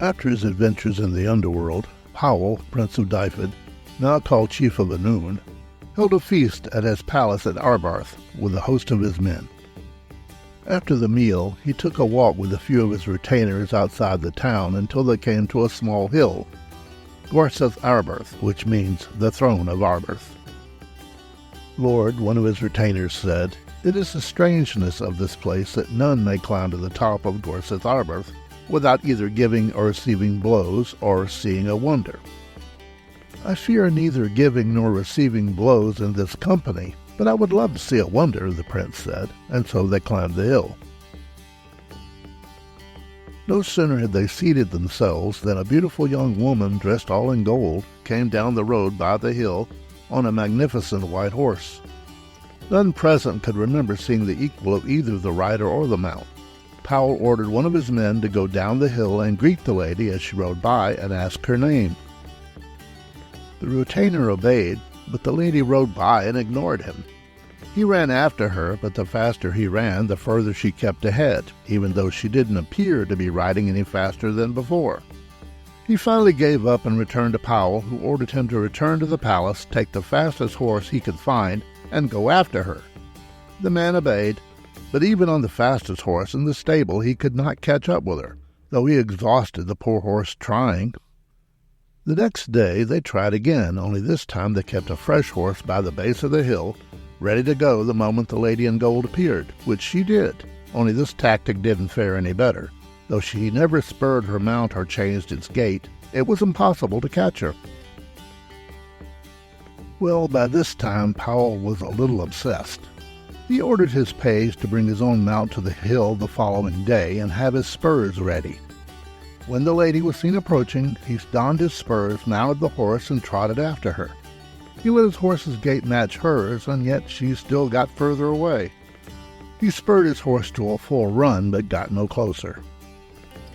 After his adventures in the underworld, Powell, Prince of Dyfed, now called Chief of Annwn, held a feast at his palace at Arbarth with a host of his men. After the meal, he took a walk with a few of his retainers outside the town until they came to a small hill, Gorseth Arbarth, which means the throne of Arbarth. Lord, one of his retainers said, "It is the strangeness of this place that none may climb to the top of Gorseth Arbarth without either giving or receiving blows or seeing a wonder." "I fear neither giving nor receiving blows in this company, but I would love to see a wonder," the prince said, and so they climbed the hill. No sooner had they seated themselves than a beautiful young woman dressed all in gold came down the road by the hill on a magnificent white horse. None present could remember seeing the equal of either the rider or the mount. Powell ordered one of his men to go down the hill and greet the lady as she rode by and ask her name. The retainer obeyed, but the lady rode by and ignored him. He ran after her, but the faster he ran, the further she kept ahead, even though she didn't appear to be riding any faster than before. He finally gave up and returned to Powell, who ordered him to return to the palace, take the fastest horse he could find, and go after her. The man obeyed, but even on the fastest horse in the stable he could not catch up with her, though he exhausted the poor horse trying. The next day they tried again, only this time they kept a fresh horse by the base of the hill, ready to go the moment the lady in gold appeared, which she did, only this tactic didn't fare any better. Though she never spurred her mount or changed its gait, it was impossible to catch her. Well, by this time Powell was a little obsessed. He ordered his page to bring his own mount to the hill the following day and have his spurs ready. When the lady was seen approaching, he donned his spurs, mounted the horse, and trotted after her. He let his horse's gait match hers, and yet she still got further away. He spurred his horse to a full run, but got no closer.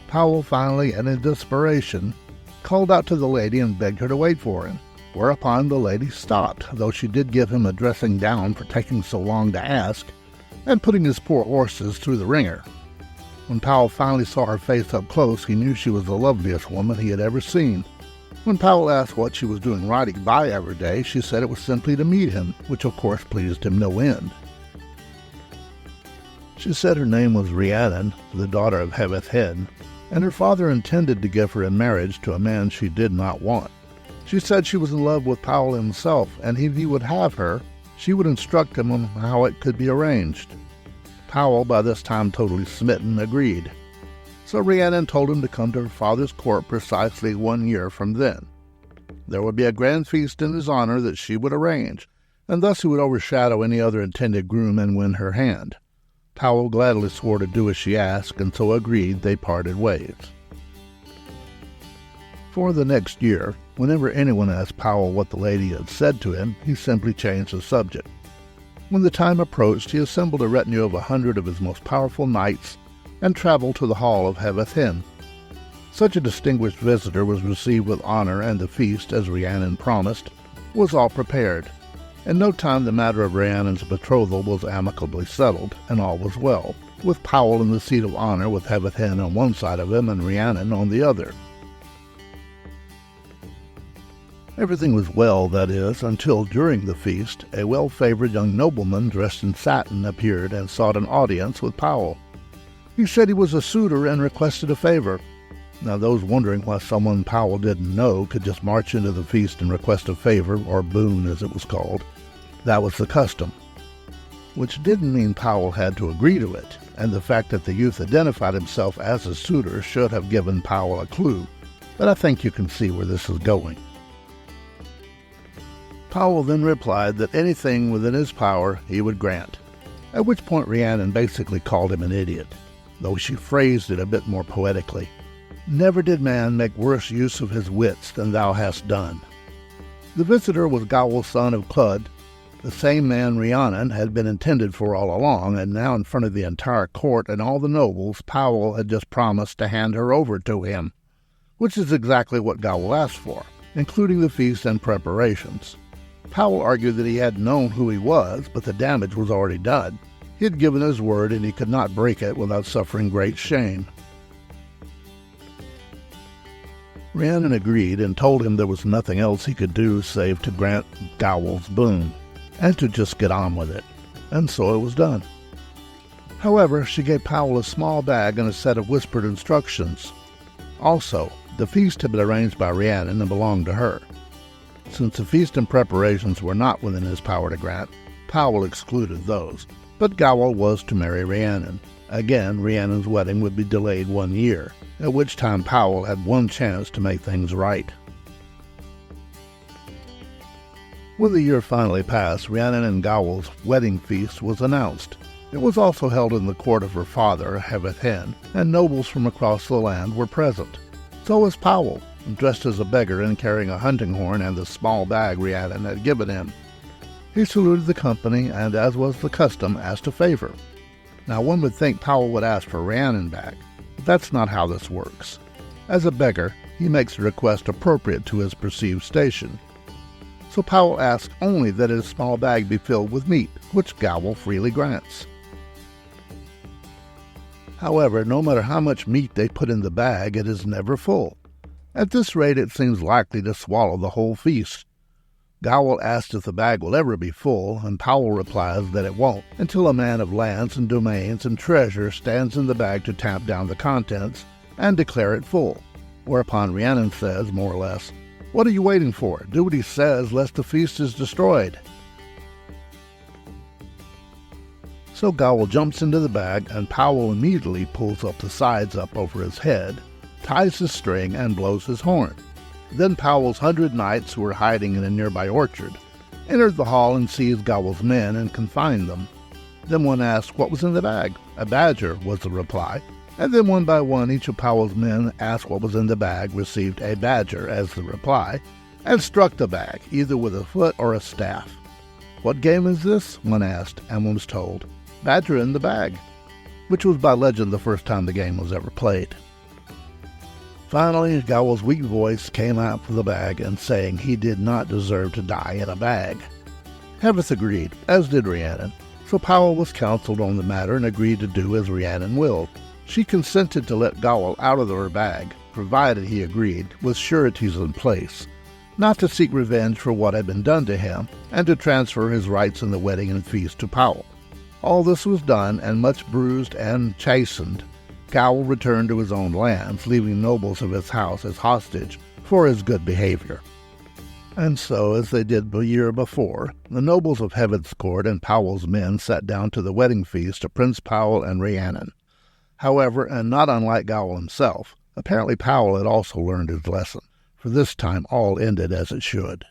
Powell finally, and in desperation, called out to the lady and begged her to wait for him, whereupon the lady stopped, though she did give him a dressing down for taking so long to ask, and putting his poor horses through the ringer. When Powell finally saw her face up close, he knew she was the loveliest woman he had ever seen. When Powell asked what she was doing riding by every day, she said it was simply to meet him, which of course pleased him no end. She said her name was Rhiannon, the daughter of Hen, and her father intended to give her in marriage to a man she did not want. She said she was in love with Powell himself, and if he would have her, she would instruct him on how it could be arranged. Powell, by this time totally smitten, agreed. So Rhiannon told him to come to her father's court precisely 1 year from then. There would be a grand feast in his honor that she would arrange, and thus he would overshadow any other intended groom and win her hand. Powell gladly swore to do as she asked, and so agreed. They parted ways. For the next year, whenever anyone asked Powell what the lady had said to him, he simply changed the subject. When the time approached, he assembled a retinue of 100 of his most powerful knights and traveled to the hall of Hen. Such a distinguished visitor was received with honor, and the feast, as Rhiannon promised, was all prepared. In no time the matter of Rhiannon's betrothal was amicably settled, and all was well, with Powell in the seat of honor with Hen on one side of him and Rhiannon on the other. Everything was well, that is, until during the feast a well-favored young nobleman dressed in satin appeared and sought an audience with Powell. He said he was a suitor and requested a favor. Now those wondering why someone Powell didn't know could just march into the feast and request a favor, or boon as it was called, that was the custom. Which didn't mean Powell had to agree to it, and the fact that the youth identified himself as a suitor should have given Powell a clue, but I think you can see where this is going. Powell then replied that anything within his power he would grant, at which point Rhiannon basically called him an idiot, though she phrased it a bit more poetically. "Never did man make worse use of his wits than thou hast done." The visitor was Gawain, son of Clud, the same man Rhiannon had been intended for all along, and now in front of the entire court and all the nobles, Powell had just promised to hand her over to him, which is exactly what Gawain asked for, including the feast and preparations. Powell argued that he had known who he was, but the damage was already done. He had given his word, and he could not break it without suffering great shame. Rhiannon agreed and told him there was nothing else he could do save to grant Gowl's boon, and to just get on with it. And so it was done. However, she gave Powell a small bag and a set of whispered instructions. Also, the feast had been arranged by Rhiannon and belonged to her. Since the feast and preparations were not within his power to grant, Powell excluded those, but Gowl was to marry Rhiannon. Again, Rhiannon's wedding would be delayed 1 year, at which time Powell had one chance to make things right. When the year finally passed, Rhiannon and Gowl's wedding feast was announced. It was also held in the court of her father, Hen, and nobles from across the land were present. So was Powell, dressed as a beggar and carrying a hunting horn and the small bag Rhiannon had given him. He saluted the company and, as was the custom, asked a favor. Now one would think Powell would ask for Rhiannon back, but that's not how this works. As a beggar, he makes a request appropriate to his perceived station. So Powell asks only that his small bag be filled with meat, which Gowl freely grants. However, no matter how much meat they put in the bag, it is never full. At this rate, it seems likely to swallow the whole feast. Gowl asks if the bag will ever be full, and Powell replies that it won't, until a man of lands and domains and treasure stands in the bag to tamp down the contents and declare it full. Whereupon Rhiannon says, more or less, "What are you waiting for? Do what he says, lest the feast is destroyed." So Gowl jumps into the bag, and Powell immediately pulls up the sides up over his head, ties his string, and blows his horn. Then Powell's 100 knights, who were hiding in a nearby orchard, entered the hall and seized Gowl's men and confined them. Then one asked what was in the bag. "A badger," was the reply. And then one by one each of Powell's men asked what was in the bag, received "a badger" as the reply, and struck the bag, either with a foot or a staff. "What game is this?" one asked, and one was told, "Badger in the bag," which was by legend the first time the game was ever played. Finally, Gowl's weak voice came out from the bag and saying he did not deserve to die in a bag. Hevith agreed, as did Rhiannon, so Powell was counseled on the matter and agreed to do as Rhiannon willed. She consented to let Gowl out of her bag, provided he agreed, with sureties in place, not to seek revenge for what had been done to him, and to transfer his rights in the wedding and feast to Powell. All this was done, and much bruised and chastened, Gowl returned to his own lands, leaving nobles of his house as hostage for his good behavior. And so, as they did the year before, the nobles of Hevith's court and Powell's men sat down to the wedding feast of Prince Powell and Rhiannon. However, and not unlike Gowl himself, apparently Powell had also learned his lesson, for this time all ended as it should.